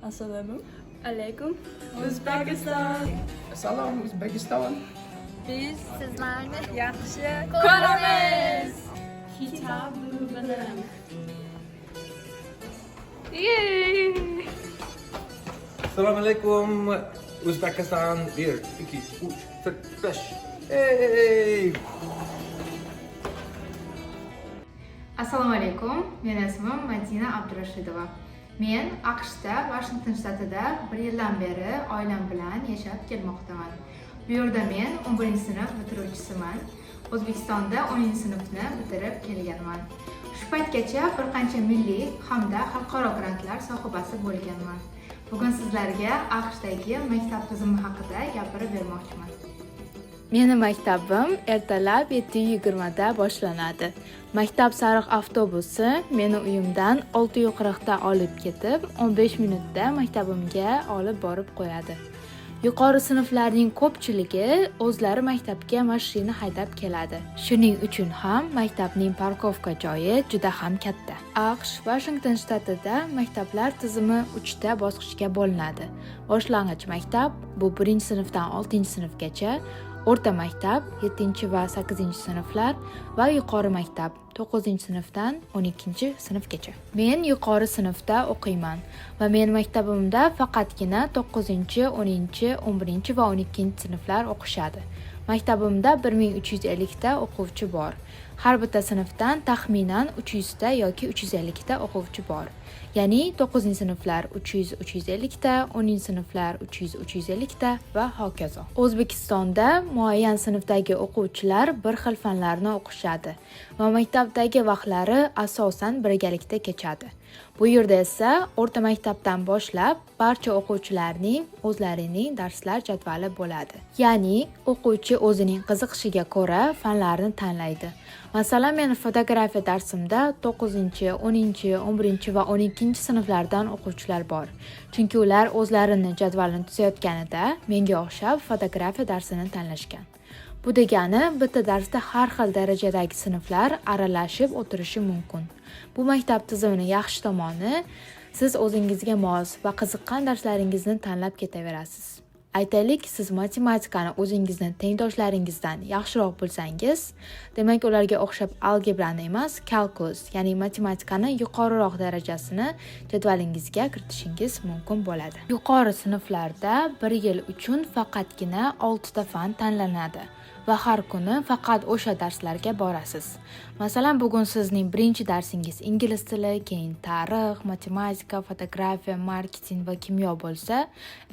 Assalomu alaykum. Uzbekistan. Assalom Uzbekistan. Biz sizlarni Yaxshi ko'ramiz. Kitob bilan. Assalomu alaykum Uzbekistan. 1, 2, 3, 4, 5. Hey! Assalomu alaykum. Meni ismim Madina Abdurashidova. Men AQShda, Washington shtatida 1 yildan beri oilam bilan yashab kelmoqdaman. Bu yerda men 11-sinf bitiruvchisiman. O'zbekistonda 10-sinfni bitirib kelganman. Shu paytgacha bir qancha milliy hamda xalqaro grantlar sohibasi bo'lganman. Bugun sizlarga AQShdagi maktab tizimi haqida gapirib bermoqchiman. Meni maktabim ertalab 7:20 da boshlanadi. Maktab sariq avtobusi meni uyimdan 6:40 da olib ketib, 15 minutda maktabimga olib borib qo'yadi. Yuqori sinflarning ko'pchiligi o'zlari maktabga mashina haydab keladi. Shuning uchun ham maktabning parkovka joyi juda ham katta. AQSh Washington shtatida maktablar tizimi 3 ta bosqichga bo'linadi. Boshlang'ich maktab bu 1-sinfdan 6-sinfgacha, o'rta maktab 7 va 8-sinflar va yuqori maktab 9-sinfdan 12-sinfgacha. Men yuqori sinfda o'qiyman va men maktabimda faqatgina 9, 10, 11 va 12-sinflar o'qishadi. Maktabimda 1350 ta o'quvchi bor. Har bitta sinfdan taxminan 300 ta yoki 350 ta o'quvchi bor. Ya'ni 9-sinflar 300-350 ta, 10-sinflar 300-350 ta va hokazo. O'zbekistonda muayyan sinfdagi o'quvchilar bir xil fanlarni o'qishadi va maktabdagi vaqtlari asosan birgalikda kechadi. Bu yerda esa o'rta maktabdan boshlab barcha o'quvchilarning o'zlarining darslar jadvali bo'ladi. Ya'ni o'quvchi o'zining qiziqishiga ko'ra fanlarni tanlaydi. Masalan, men fotografiya darsimda 9, 10, 11 va 12-sinflardan o'quvchilar bor. Chunki ular o'zlarini jadvalini tuzayotganida menga o'xshab fotografiya darsini tanlashgan. Bu degani bitta darsda har xil darajadagi sinflar aralashib o'tirishi mumkin. Bu maktab tizimining yaxshi tomoni, siz o'zingizga mos va qiziqqan darslaringizni tanlab ketaverasiz. Aytaylik, siz matematikani o'zingizning tengdoshlaringizdan yaxshiroq bilsangiz, demak ularga o'xshab algebrani emas, calculus, ya'ni matematikani yuqoriroq darajasini jadvalingizga kiritishingiz mumkin bo'ladi. Yuqori sinflarda 1 yil uchun faqatgina 6 ta fan tanlanadi va har kuni faqat o'sha darslarga borasiz. Masalan, bugun sizning birinchi darsingiz ingliz tili, keyin tarix, matematika, fotografiya, marketing va kimyo bo'lsa,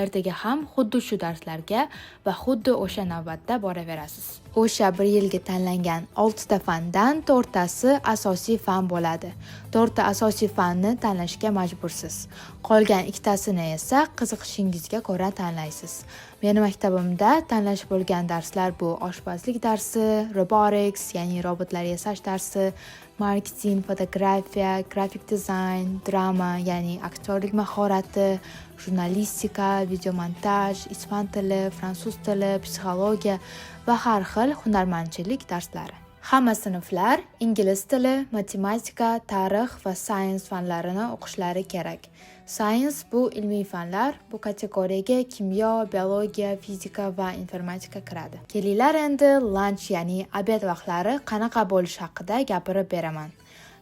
ertaga ham xuddi shu darslarga va xuddi o'sha navbatda boraverasiz. O'sha 1 yilga tanlangan 6 ta fandan 4 tasi asosiy fan bo'ladi. 4 ta asosiy fanni tanlashga majbursiz. Qolgan 2 tasini esa qiziqishingizga ko'ra tanlaysiz. Meni maktabimda tanlash bo'lgan darslar bu oshpazlik darsi, robotics, ya'ni robotlar yasash darsi, marketing, fotografiya, grafik dizayn, drama, ya'ni aktyorlik mahorati, jurnalistika, videomontaj, ispan tili, fransuz tili, psixologiya va har xil hunarmandchilik darslari. Hamma sinflar ingliz tili, matematika, tarix va science fanlarini o'qishlari kerak. Science bu ilmiy fanlar, bu kategoriyaga kimyo, biologiya, fizika va informatika kiradi. Kelinglar endi lunch, ya'ni obed vaqtlari qanaqa bo'lishi haqida gapirib beraman.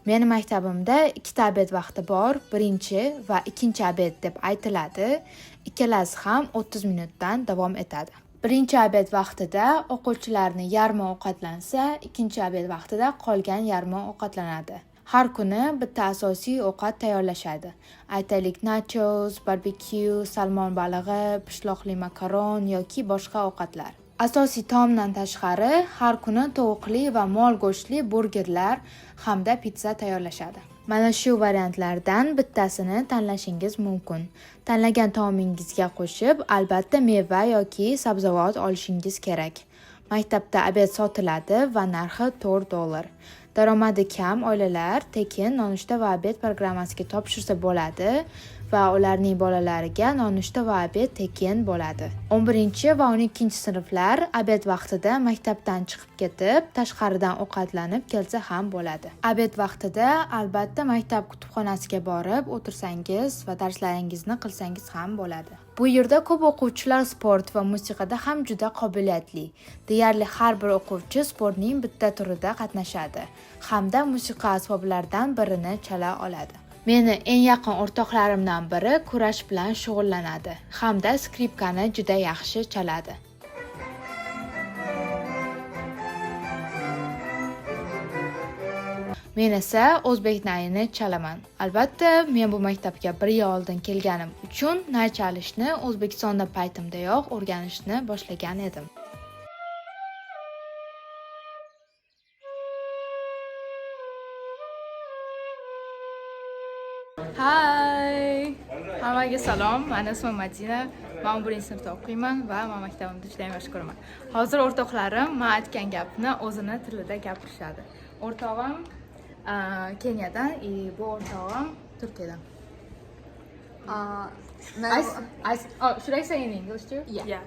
Meni maktabimda 2 ta obed vaqti bor, birinchi va ikkinchi obed deb aytiladi. Ikkalasi ham 30 minutdan davom etadi. Birinchi obed vaqtida o'quvchilarning yarmi ovqatlansa, ikkinchi obed vaqtida qolgan yarmi ovqatlanadi. Har kuni bitta asosiy ovqat tayyorlashadi. Aytaylik, nachos, barbekyu, salmon balig'i, pishloqli makaron yoki boshqa ovqatlar. Asosiy taomdan tashqari har kuni tovuqli va mol go'shtli burgerlar hamda pitsa tayyorlashadi. Mana shu variantlardan bittasini tanlashingiz mumkin. Tanlagan taomingizga qo'shib, albatta meva yoki sabzavot olishingiz kerak. Maktabda obed sotiladi va narxi $4. Daromadi kam oilalar tekin nonushta va obed programmasiga topshirsa bo'ladi. va ularning bolalariga nonushta va obed tekin bo'ladi. 11 va 12 sinflar obed vaqtida maktabdan chiqib ketib, tashqaridan ovqatlanib kelsa ham bo'ladi. Obed vaqtida albatta maktab kutubxonasiga borib o'tirsangiz va darslaringizni qilsangiz ham bo'ladi. Bu yerda ko'p o'quvchilar sport va musiqada ham juda qobiliyatli. Deyarli har bir o'quvchi sportning bitta turida qatnashadi hamda musiqa asboblaridan birini chala oladi. Meni eng yaqin o'rtoqlarimdan biri kurash bilan shug'ullanadi hamda skripkani juda yaxshi chaladi. Men esa o'zbek nayini chalaman. Albatta, men bu maktabga 1 yil oldin kelganim uchun nay chalishni O'zbekistonda paytimdayoq o'rganishni boshlagan edim. Hi! Hammaga salom. Men ismim Madina. Men 11-sinfda o'qiyman va men maktabimda juda yaxshi ko'raman. Hozir o'rtoqlarim men aytgan gapni o'zini tilida gapirishadi. O'rtog'im Kenyadan, bu o'rtog'im Turkiyadan. Should I say in English too? Yeah.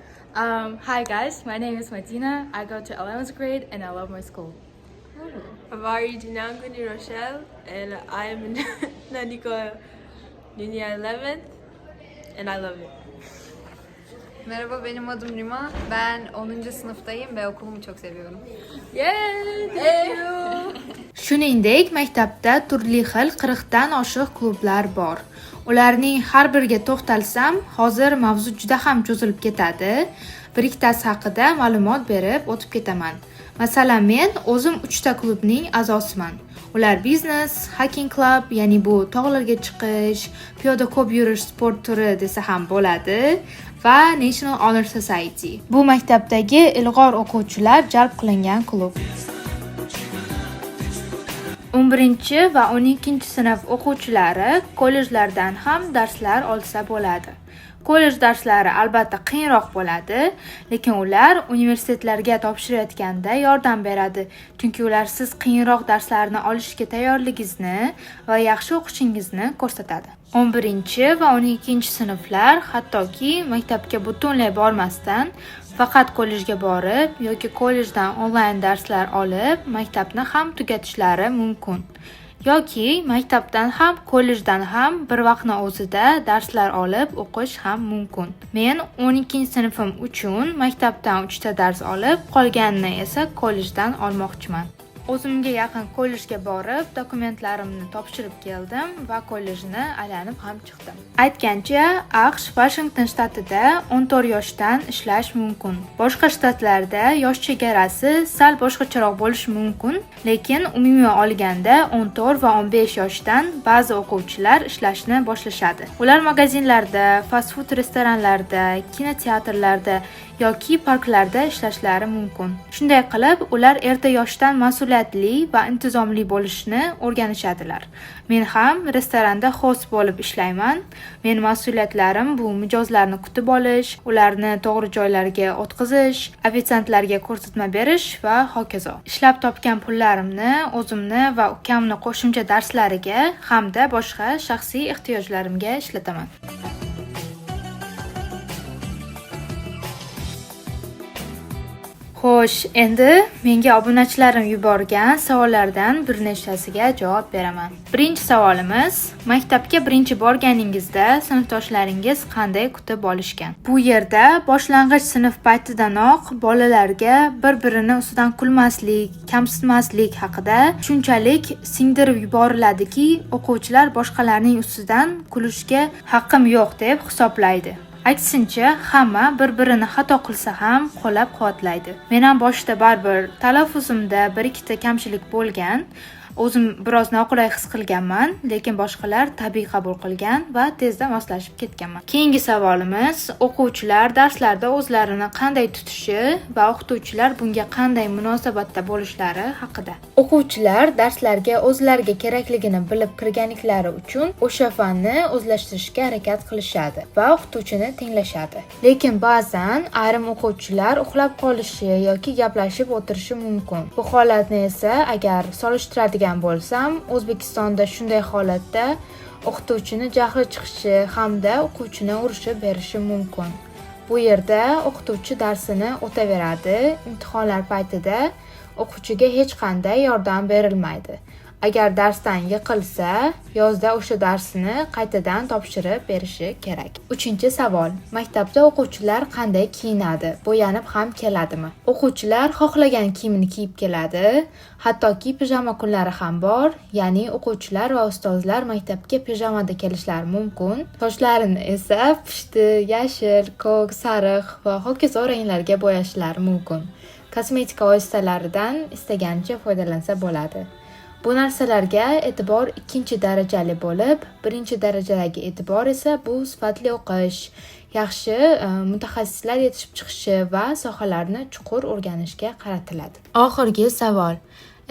Hi guys, my name is Madina. I go to 11th grade and I love my school. Avari Dinanguni Rochelle, and I am in Naniko Junior 11th, and I love it. Merhaba, benim adım Rima. Ben 10. sınıftayım ve okulumu çok seviyorum. Yay! Thank you! Shuningdek, maktabda turli xil 40 dan oshiq klublar bor. Ularning har biriga to'xtalsam, hozir mavzu juda ham cho'zilib ketadi. Bir ikkitasi haqida ma'lumot berib o'tib ketaman. Masalan, men o'zim 3 ta klubning a'zosiman. Ular biznes, hiking club, ya'ni bu tog'larga chiqish, piyoda ko'p yurish sport turi desa ham bo'ladi, va National Honor Society. Bu maktabdagi ilg'or o'quvchilar jalb qilingan klub. 11 va 12 sinf o'quvchilari kollejlardan ham darslar olsa bo'ladi. Kollej darslari albatta qiyinroq bo'ladi, lekin ular universitetlarga topshirayotganda yordam beradi, chunki ular siz qiyinroq darslarni olishga tayyorligingizni va yaxshi o'qishingizni ko'rsatadi. 11 va 12 sinflar hattoki maktabga butunlay bormasdan faqat kollejga borib yoki kollejdan onlayn darslar olib maktabni ham tugatishlari mumkin. Yoki maktabdan ham kollejdan ham bir vaqtning o'zida darslar olib o'qish ham mumkin. Men 12 sinfim uchun maktabdan 3 ta dars olib, qolganini esa kollejdan olmoqchiman. O'zimga yaqin kollejga borib, dokumentlarimni topshirib keldim va kollejni aylanib ham chiqdim. Aytgancha, AQSh Washington shtatida 14 yoshdan ishlash mumkin. Boshqa shtatlarda yosh chegarasi sal boshqacharoq bo'lishi mumkin, lekin umumiy olganda 14 va 15 yoshdan ba'zi o'quvchilar ishlashni boshlashadi. Ular magazinlarda, fast food restoranlarda, kinoteatrlarda yoki parklarda ishlashlari mumkin. Shunday qilib, ular erta yoshdan mas'uliyatli va intizomli bo'lishni o'rganishadilar. Men ham restoranda host bo'lib ishlayman. Men mas'uliyatlarim bu mijozlarni kutib olish, ularni to'g'ri joylarga o'tkazish, ofitsiantlarga ko'rsatma berish va hokazo. Ishlab topgan pullarimni o'zimni va ukamni qo'shimcha darslariga hamda boshqa shaxsiy ehtiyojlarimga ishlataman. Xo'sh, endi menga obunachilarim yuborgan savollardan bir nechtasiga javob beraman. Birinchi savolimiz: maktabga birinchi borganingizda sinfdoshlaringiz qanday kutib olishgan? Bu yerda boshlang'ich sinf paytidanoq bolalarga bir-birini ustidan kulmaslik, kamsitmaslik haqida shunchalik singdirib yuboriladiki, o'quvchilar boshqalarning ustidan kulishga haqqim yo'q deb hisoblaydi. Aksincha, hamma bir-birini xato qilsa ham qo'llab-quvvatlaydi. Men ham boshida baribir talaffuzimda bir ikkita kamchilik bo'lgan. O'zim biroz noqulay his qilganman, lekin boshqalar tabiiy qabul qilgan va tezda moslashib ketganman. Keyingi savolimiz: o'quvchilar darslarda o'zlarini qanday tutishi va o'qituvchilar bunga qanday munosabatda bo'lishlari haqida. O'quvchilar darslarga o'zlariga kerakligini bilib kirganliklari uchun o'sha fanni o'zlashtirishga harakat qilishadi va o'qituvchini tinglashadi. Lekin ba'zan ayrim o'quvchilar uxlab qolishi yoki gaplashib o'tirishi mumkin. Bu holatni esa agar solishtiradigan bo'lsam, O'zbekistonda shunday holatda o'qituvchini jahli chiqishi hamda o'quvchini urishib berishi mumkin. Bu yerda o'qituvchi darsini o'taveradi, imtihonlar paytida o'quvchiga hech qanday yordam berilmaydi. Agar darsdan yiqilsa, yozda o'sha darsini qaytadan topshirib berishi kerak. 3-savol. Maktabda o'quvchilar qanday kiyinadi? Bo'yanib ham keladimi? O'quvchilar xohlagan kiyimini kiyib keladi, hattoki pijama kunlari ham bor, ya'ni o'quvchilar va ustozlar maktabga pijamada kelishlari mumkin. Sochlarini esa pushti, yashil, ko'k, sariq va hokazo ranglarga bo'yashlari mumkin. Kosmetika vositalaridan istagancha foydalansa bo'ladi. Bu narsalarga e'tibor 2-darajali bo'lib, 1-darajadagi e'tibor esa bu sifatli o'qish, yaxshi mutaxassislar yetishib chiqishi va sohalarni chuqur o'rganishga qaratiladi. Oxirgi savol.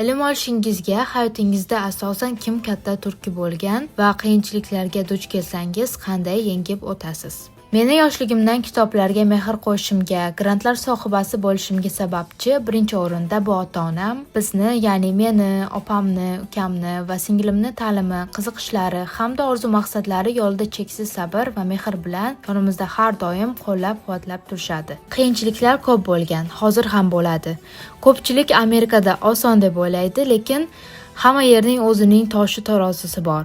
Ilm olishingizga hayotingizda asosan kim katta turtki bo'lgan va qiyinchiliklarga duch kelsangiz qanday yengib o'tasiz? Meni yoshligimdan kitoblarga mehr qo'yishimga, grantlar sohibasi bo'lishimga sababchi birinchi o'rinda bu ota-onam bizni, ya'ni meni, opamni, ukamni va singlimni ta'limi, qiziqishlari hamda orzu-maqsadlari yo'lida cheksiz sabr va mehr bilan yonimizda har doim qo'llab-quvvatlab turishadi. Qiyinchiliklar ko'p bo'lgan, hozir ham bo'ladi. Ko'pchilik Amerikada oson deb o'ylaydi, lekin hamma yerning o'zining toshi tarozisi bor.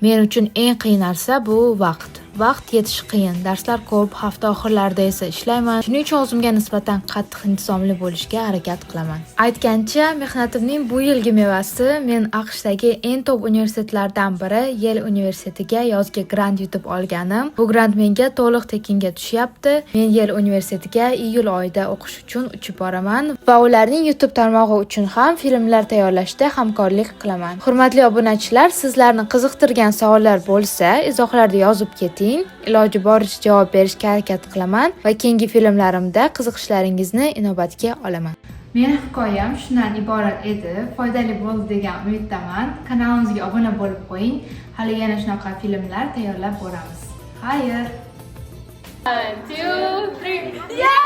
Men uchun eng qiyin narsa bu vaqt. Vaqt yetishi qiyin, darslar ko'p, hafta oxirlarida esa ishlayman. Shuning uchun o'zimga nisbatan qattiq intizomli bo'lishga harakat qilaman. Aytgancha, mehnatimning bu yilgi mevasi men AQShdagi eng top universitetlardan biri Yale universitetiga yozgi grant yutib olganim. Bu grant menga to'liq tekinga tushyapti. Men Yale universitetiga iyul oyida o'qish uchun uchib boraman va ularning YouTube tarmog'i uchun ham filmlar tayyorlashda hamkorlik qilaman. Hurmatli obunachilar, sizlarni qiziqtirgan savollar bo'lsa, izohlarda yozib keting. Iloji boricha javob berishga harakat qilaman va keyingi filmlarimda qiziqishlaringizni inobatga olaman. Meni hikoyam shundan iborat edi. Foydali bo'ldi degan umiddaman. Kanalimizga obuna bo'lib qo'ying. Hali yana shunaqa filmlar tayyorlab boramiz. Xayr. 1, 2, 3. Yeah!